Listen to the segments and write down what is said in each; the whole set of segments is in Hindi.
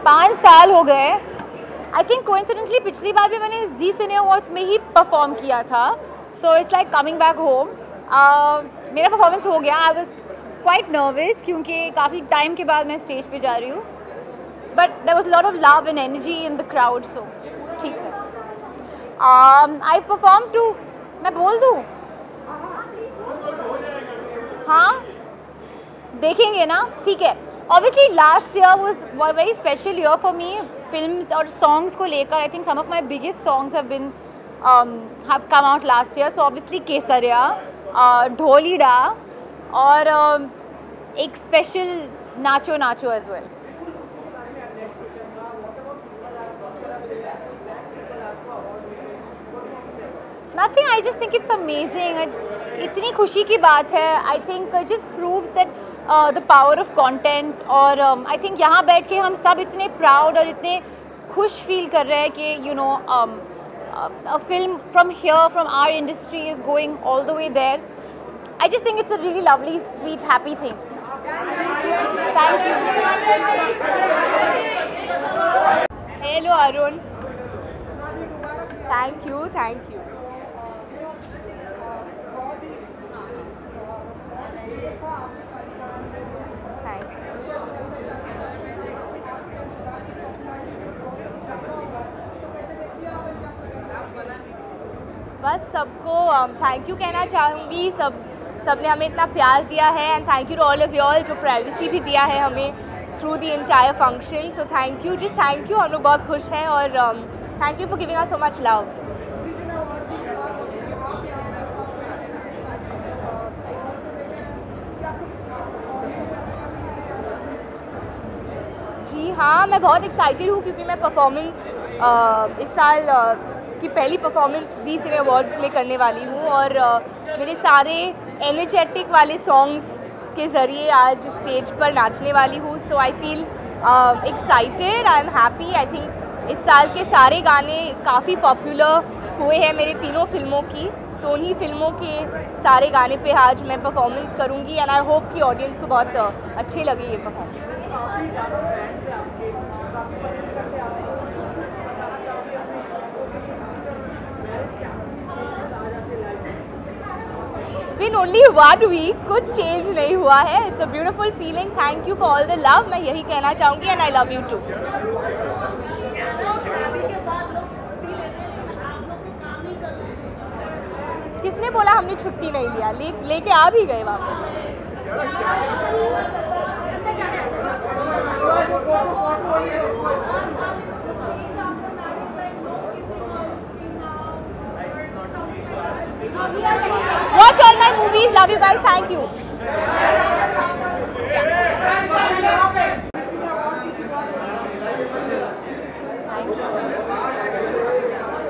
5 साल हो गए। आई थिंक कोइंसिडेंटली पिछली बार भी मैंने जी सिने अवार्ड्स में ही परफॉर्म किया था, so it's like coming back home. मेरा परफॉर्मेंस हो गया। आई वॉज क्वाइट नर्वस क्योंकि काफ़ी टाइम के बाद मैं स्टेज पे जा रही हूँ, but there was lot of love and energy in the crowd, so ठीक है। आई परफॉर्म टू, मैं बोल दूँ? हाँ देखेंगे ना, ठीक है। Obviously last year was a very special year for me, films और songs को लेकर। I think some of my biggest songs have come out last year. So obviously केसरिया, ढोलीडा और एक special nacho nacho as well. Nothing, I just think it's amazing. इतनी खुशी की बात है। I think it just proves that the power of content, और I think यहाँ बैठ के हम सब इतने proud और इतने खुश feel कर रहे हैं कि you know a film from here, from our industry is going all the way there. I just think it's a really lovely, sweet, happy thing. Thank you. Hello Arun. Thank you, thank you. बस सबको थैंक यू कहना चाहूँगी। सबने हमें इतना प्यार दिया है, and thank you to all of you all जो प्राइवेसी भी दिया है हमें through the entire function. So thank you, just thank you. हम लोग बहुत खुश हैं और thank you for giving us so much love. जी हाँ, मैं बहुत एक्साइटेड हूँ क्योंकि मैं परफॉर्मेंस इस साल की पहली परफॉर्मेंस जी सिने अवार्ड्स में करने वाली हूँ, और मेरे सारे एनर्जेटिक वाले सॉन्ग्स के ज़रिए आज स्टेज पर नाचने वाली हूँ। So I feel excited, I am happy. I think इस साल के सारे गाने काफ़ी पॉपुलर हुए हैं मेरे तीनों फिल्मों की, तो उन्हीं फिल्मों के सारे गाने पे आज मैं परफॉर्मेंस करूँगी, एंड आई होप कि ऑडियंस को बहुत अच्छे लगे ये परफॉर्मेंस। Been only 1 week, कुछ चेंज नहीं हुआ है। It's a beautiful feeling. Thank you for all the love, मैं यही कहना चाहूँगी, and I love you too. किसने बोला हमने छुट्टी नहीं लिया? लेके आ भी गए वापस। Watch all my movies. Love you guys. Thank you.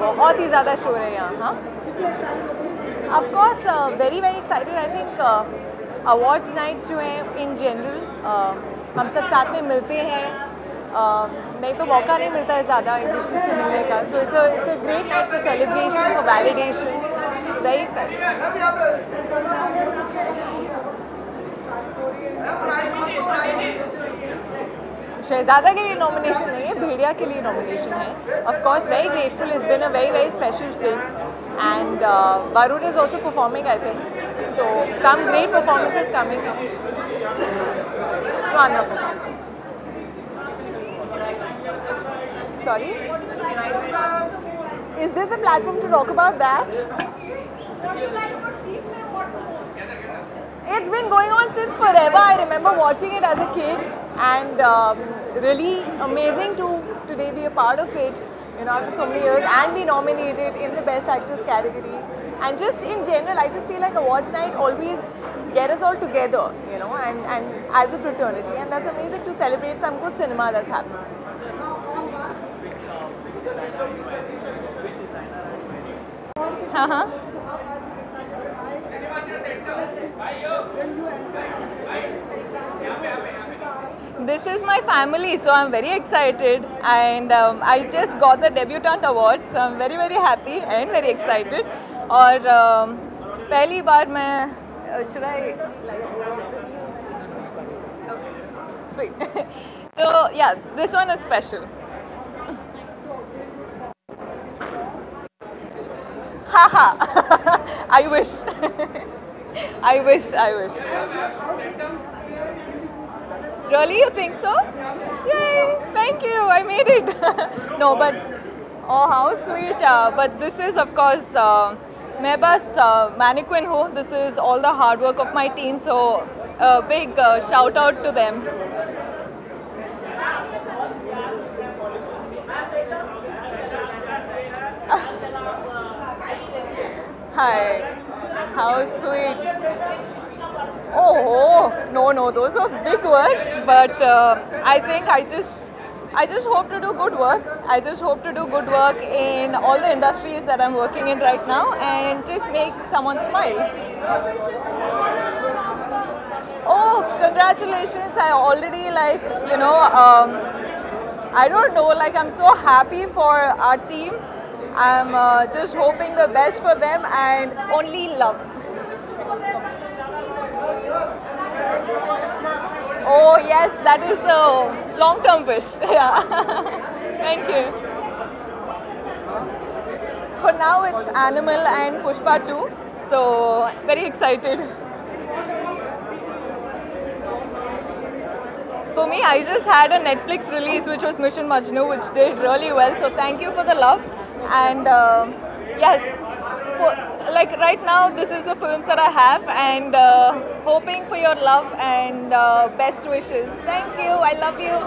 बहुत ही ज़्यादा शोर है यहाँ। हाँ, of course very very excited. I think awards nights जो हैं इन जनरल हम सब साथ में मिलते हैं, नहीं तो मौका नहीं मिलता है ज़्यादा इंडस्ट्री से मिलने का। So it's a great night for celebration, for validation. So very excited. Shehzada के लिए नॉमिनेशन नहीं है, भेड़िया के लिए नॉमिनेशन है। Of course very grateful, it's been a very very special film, and Varun is also performing I think, so some great performances coming. No, I'm not performing. Sorry? Is this the platform to talk about that? It's been going on since forever. I remember watching it as a kid, and really amazing to today be a part of it, you know, after so many years, and be nominated in the Best Actress category. And just in general, I just feel like awards night always get us all together, you know, and as a fraternity, and that's amazing to celebrate some good cinema that's happening. This is my family, so I'm very excited, and I just got the debutante award, so I'm very very happy and very excited. और पहली बार मैं should I like okay sweet So yeah, this one is special. Haha. I wish. I wish. Really, you think so? Yay! Thank you. I made it. No, but oh, how sweet. But this is, of course, मैं बस mannequin हूँ. This is all the hard work of my team. So a big shout out to them. Hi. How sweet. Oh no, those were big words. But I think I just hope to do good work. I just hope to do good work in all the industries that I'm working in right now, and just make someone smile. Oh, congratulations! I already I don't know. Like, I'm so happy for our team. I'm just hoping the best for them and only love. Oh yes, that is a long-term wish. Yeah. Thank you. For now, it's Animal and Pushpa 2. So very excited. For me, I just had a Netflix release which was Mission Majnu, which did really well. So thank you for the love. And yes, like right now, this is the films that I have, and hoping for your love and best wishes. Thank you. I love you.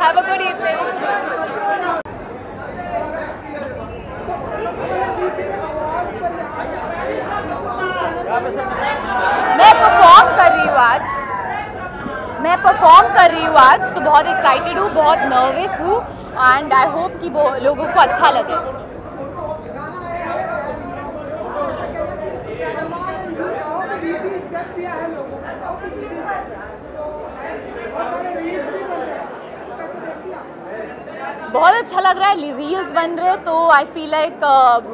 Have a good evening. मैं परफॉर्म कर रही हूँ आज, तो बहुत एक्साइटेड हूँ, बहुत नर्वस हूँ, एंड आई होप कि वो लोगों को अच्छा लगे. बहुत अच्छा लग रहा है, रील्स बन रहे हैं, तो I feel like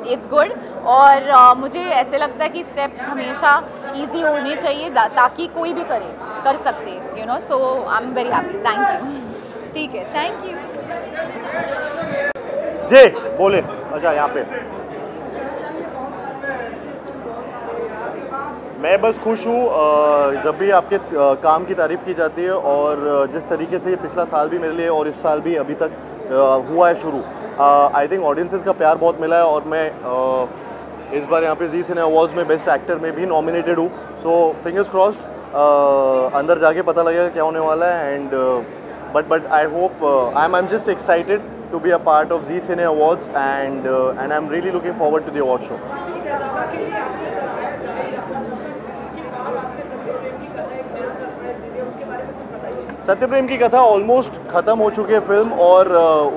it's good. और मुझे ऐसे लगता है कि स्टेप्स हमेशा इजी होने चाहिए ताकि कोई भी कर सकते, you know. So I am very happy. Thank you. ठीक है, थैंक यू. जी बोले. अच्छा, यहाँ पे मैं बस खुश हूँ जब भी आपके काम की तारीफ़ की जाती है, और जिस तरीके से ये पिछला साल भी मेरे लिए और इस साल भी अभी तक हुआ है शुरू. आई थिंक ऑडियंसेस का प्यार बहुत मिला है, और मैं इस बार यहाँ पे जी सिने अवार्ड्स में बेस्ट एक्टर में भी नॉमिनेटेड हूँ. सो फिंगर्स क्रॉस्ड, अंदर जाके पता लगेगा क्या होने वाला है. And but I hope, I am just excited to be a part of Zee Cine Awards, and I'm really looking forward to the award show. Satyaprem की कथा ऑलमोस्ट ख़त्म हो चुकी है फिल्म, और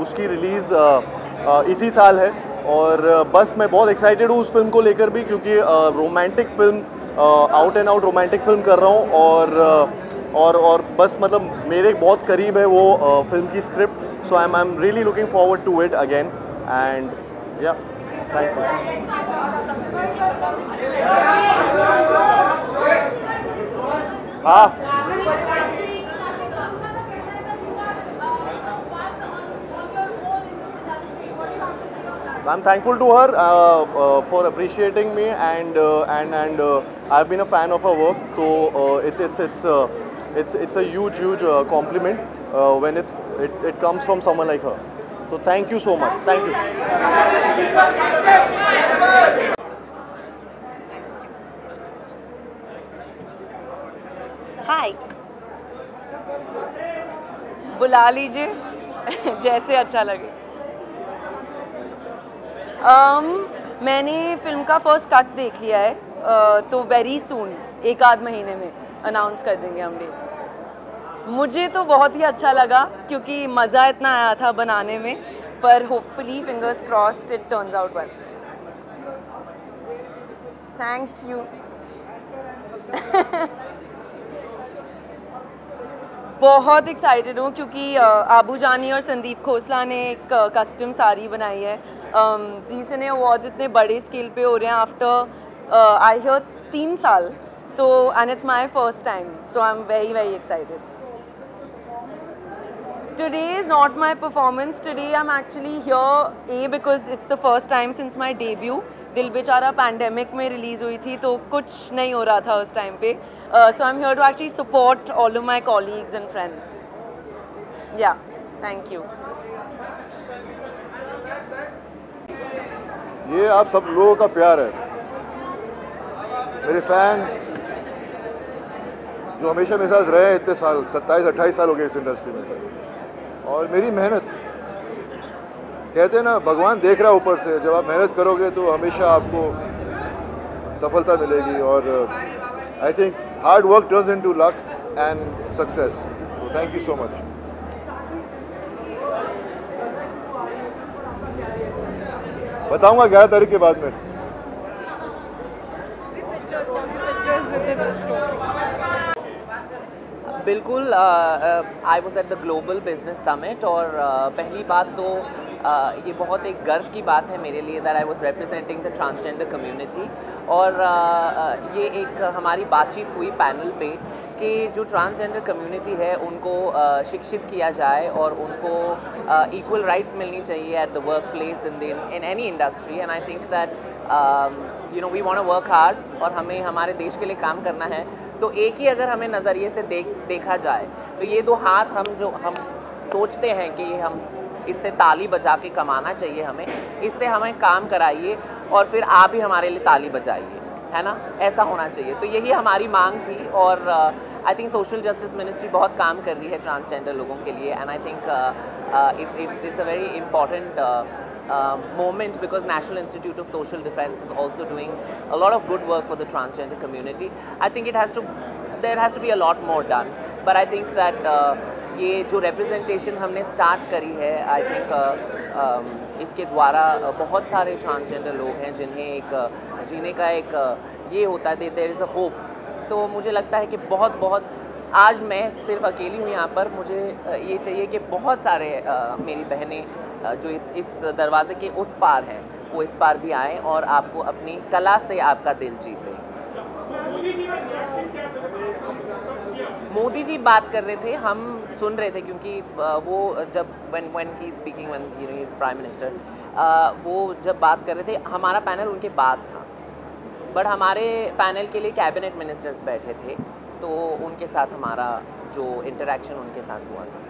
उसकी रिलीज़ इसी साल है. और बस मैं बहुत एक्साइटेड हूँ उस फिल्म को लेकर भी, क्योंकि romantic film, out and out romantic film कर रहा हूँ. और बस मतलब मेरे बहुत करीब है वो फिल्म की script. So I'm really looking forward to it again, and yeah, thank you. I'm thankful to her for appreciating me, and I've been a fan of her work. So it's a huge compliment when it comes from someone like her. So thank you so much. Thank you. Hi. बुला लीजिए जैसे अच्छा लगे. मैंने फिल्म का फर्स्ट कट देख लिया है, तो वेरी सून, एक आध महीने में अनाउंस कर देंगे हम डेट. मुझे तो बहुत ही अच्छा लगा, क्योंकि मज़ा इतना आया था बनाने में, पर hopefully fingers crossed it turns out well. Thank you. बहुत एक्साइटेड हूँ, क्योंकि आबू जानी और संदीप खोसला ने एक कस्टम साड़ी बनाई है. जी सिने अवार्ड्स इतने बड़े स्केल पे हो रहे हैं आफ्टर आई हियर 3 साल, तो and it's my first time, so I am very excited. Today is not my performance. Today I'm actually here because it's the first time since my debut. दिल बेचारा पैंडेमिक में रिलीज़ हुई थी तो कुछ नहीं हो रहा था उस टाइम पे. So I'm here to actually support all of my colleagues and friends. Yeah, thank you. ये आप सब लोगों का प्यार है, मेरे फैंस जो हमेशा मेरे साथ रहे इतने साल, 27-28 साल हो गए इस इंडस्ट्री में, और मेरी मेहनत. कहते हैं ना, भगवान देख रहा है ऊपर से. जब आप मेहनत करोगे तो हमेशा आपको सफलता मिलेगी. और I think hard work turns into luck and success. तो थैंक यू सो मच. बताऊंगा 11 तारीख के बाद में. बिल्कुल. I was at the global business summit और पहली बात तो ये बहुत एक गर्व की बात है मेरे लिए that I was representing the transgender community. और ये एक हमारी बातचीत हुई पैनल पे कि जो ट्रांसजेंडर कम्युनिटी है उनको शिक्षित किया जाए और उनको इक्वल राइट्स मिलनी चाहिए at the work place in any industry. And I think that you know we want to work hard और हमें हमारे देश के लिए काम करना है. तो एक ही अगर हमें नज़रिए से देखा जाए तो ये दो हाथ हम सोचते हैं कि हम इससे ताली बजा के कमाना चाहिए, हमें इससे हमें काम कराइए और फिर आप ही हमारे लिए ताली बजाइए, है ना. ऐसा होना चाहिए. तो यही हमारी मांग थी. और I think social justice ministry बहुत काम कर रही है ट्रांसजेंडर लोगों के लिए. And I think it's a very important moment because National Institute of Social Defense is also doing a lot of good work for the transgender community. I think there has to be a lot more done, but I think that ये जो representation हमने start करी है, I think इसके द्वारा बहुत सारे transgender लोग हैं जिन्हें एक जीने का एक ये होता है, there is a hope. तो मुझे लगता है कि बहुत आज मैं सिर्फ अकेली हूँ यहाँ पर. मुझे ये चाहिए कि बहुत सारे मेरी बहनें जो इस दरवाजे के उस पार हैं वो इस पार भी आएँ और आपको अपनी कला से आपका दिल जीते. मोदी जी बात कर रहे थे, हम सुन रहे थे क्योंकि वो जब when he is speaking, when he is prime minister, वो जब बात कर रहे थे हमारा पैनल उनके बाद था. बट हमारे पैनल के लिए कैबिनेट मिनिस्टर्स बैठे थे तो उनके साथ हमारा जो इंटरेक्शन उनके साथ हुआ था.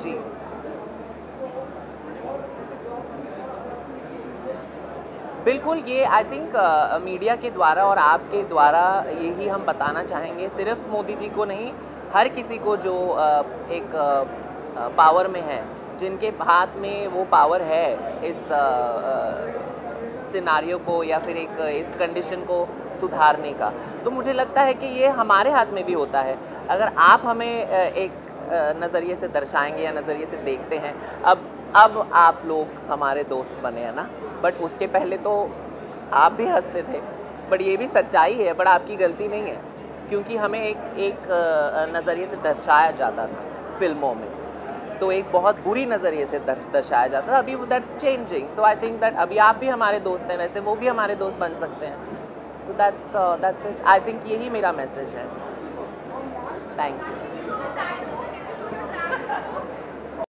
जी बिल्कुल. ये आई थिंक मीडिया के द्वारा और आपके द्वारा यही हम बताना चाहेंगे, सिर्फ मोदी जी को नहीं, हर किसी को जो एक पावर में है, जिनके हाथ में वो पावर है इस सिनारियो को या फिर एक इस कंडीशन को सुधारने का. तो मुझे लगता है कि ये हमारे हाथ में भी होता है. अगर आप हमें एक नज़रिए से दर्शाएंगे या नज़रिए से देखते हैं. अब आप लोग हमारे दोस्त बने हैं ना, बट उसके पहले तो आप भी हंसते थे. बट ये भी सच्चाई है, बट आपकी गलती नहीं है क्योंकि हमें एक नज़रिए से दर्शाया जाता था फिल्मों में, तो एक बहुत बुरी नज़रिए से दर्शाया जाता था. अभी that's changing. So I think that अभी आप भी हमारे दोस्त हैं, वैसे वो भी हमारे दोस्त बन सकते हैं. तो दैट्स इट. आई थिंक यही मेरा मैसेज है. Thank you.